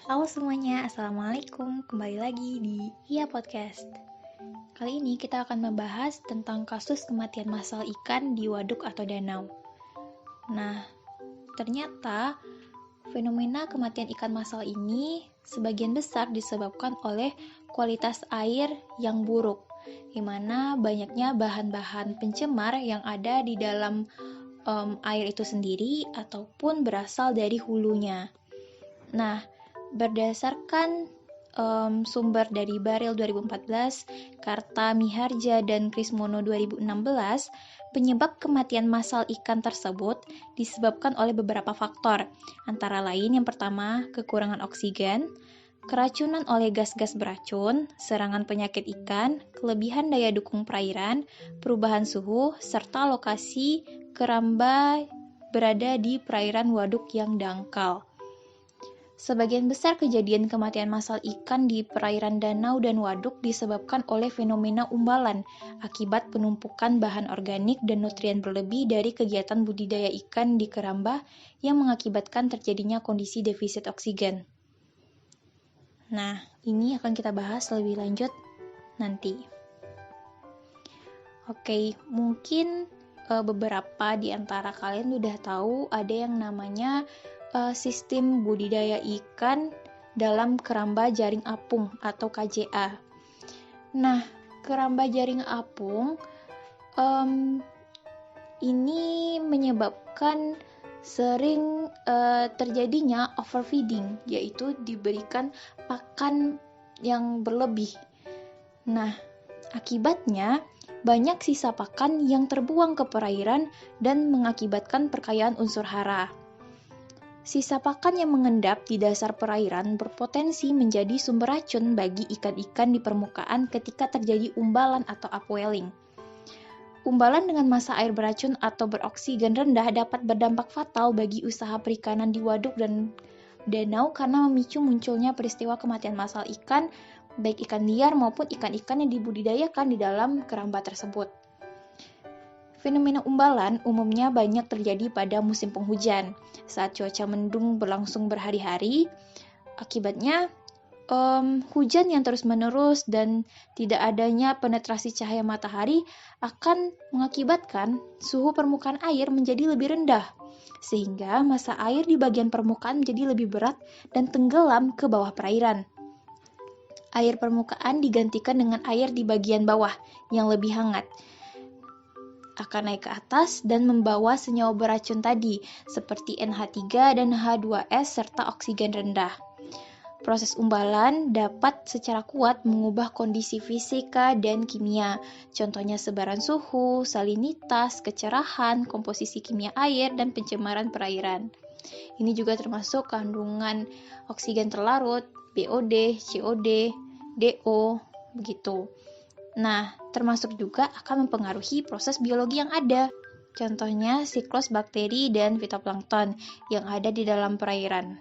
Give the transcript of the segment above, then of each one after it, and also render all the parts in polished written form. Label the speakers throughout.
Speaker 1: Halo semuanya, Assalamualaikum. Kembali lagi di Iya Podcast. Kali ini kita akan membahas tentang kasus kematian massal ikan di waduk atau danau. Nah, ternyata fenomena kematian ikan massal ini sebagian besar disebabkan oleh kualitas air yang buruk, di mana banyaknya bahan-bahan pencemar yang ada di dalam air itu sendiri ataupun berasal dari hulunya. Nah, berdasarkan sumber dari Baril 2014, Karta Miharja dan Krismono 2016, penyebab kematian massal ikan tersebut disebabkan oleh beberapa faktor, antara lain yang pertama, kekurangan oksigen, keracunan oleh gas-gas beracun, serangan penyakit ikan, kelebihan daya dukung perairan, perubahan suhu, serta lokasi keramba berada di perairan waduk yang dangkal. Sebagian besar kejadian kematian massal ikan di perairan danau dan waduk disebabkan oleh fenomena umbalan akibat penumpukan bahan organik dan nutrien berlebih dari kegiatan budidaya ikan di keramba yang mengakibatkan terjadinya kondisi defisit oksigen. Nah, ini akan kita bahas lebih lanjut nanti. Oke, mungkin beberapa di antara kalian udah tahu ada yang namanya sistem budidaya ikan dalam keramba jaring apung atau KJA. Nah, keramba jaring apung ini menyebabkan sering terjadinya overfeeding, yaitu diberikan pakan yang berlebih. Nah, akibatnya banyak sisa pakan yang terbuang ke perairan dan mengakibatkan perkayaan unsur hara. Sisa pakan yang mengendap di dasar perairan berpotensi menjadi sumber racun bagi ikan-ikan di permukaan ketika terjadi umbalan atau upwelling. Umbalan dengan massa air beracun atau beroksigen rendah dapat berdampak fatal bagi usaha perikanan di waduk dan danau karena memicu munculnya peristiwa kematian massal ikan, baik ikan liar maupun ikan-ikan yang dibudidayakan di dalam keramba tersebut. Fenomena umbalan umumnya banyak terjadi pada musim penghujan, saat cuaca mendung berlangsung berhari-hari. Akibatnya, hujan yang terus-menerus dan tidak adanya penetrasi cahaya matahari akan mengakibatkan suhu permukaan air menjadi lebih rendah, sehingga massa air di bagian permukaan menjadi lebih berat dan tenggelam ke bawah perairan. Air permukaan digantikan dengan air di bagian bawah yang lebih hangat, akan naik ke atas dan membawa senyawa beracun tadi, seperti NH3 dan H2S serta oksigen rendah. Proses umbalan dapat secara kuat mengubah kondisi fisika dan kimia, contohnya sebaran suhu, salinitas, kecerahan, komposisi kimia air, dan pencemaran perairan. Ini juga termasuk kandungan oksigen terlarut, BOD, COD, DO, begitu. Nah, termasuk juga akan mempengaruhi proses biologi yang ada. Contohnya siklus bakteri dan fitoplankton yang ada di dalam perairan.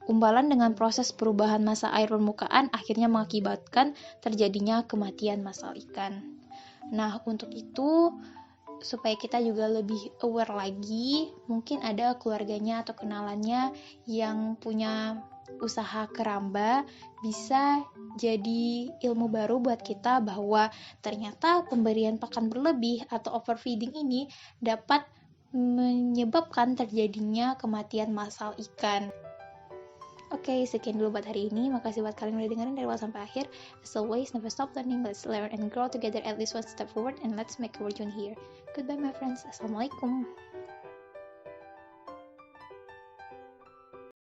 Speaker 1: Umbalan dengan proses perubahan massa air permukaan akhirnya mengakibatkan terjadinya kematian massal ikan. Nah, untuk itu, supaya kita juga lebih aware lagi, mungkin ada keluarganya atau kenalannya yang punya usaha keramba, bisa jadi ilmu baru buat kita bahwa ternyata pemberian pakan berlebih atau overfeeding ini dapat menyebabkan terjadinya kematian massal ikan. Oke, sekian dulu buat hari ini. Makasih buat kalian udah dengerin dari awal sampai akhir. As always, never stop learning. Let's learn and grow together at least one step forward and let's make a world here. Goodbye my friends. Assalamualaikum.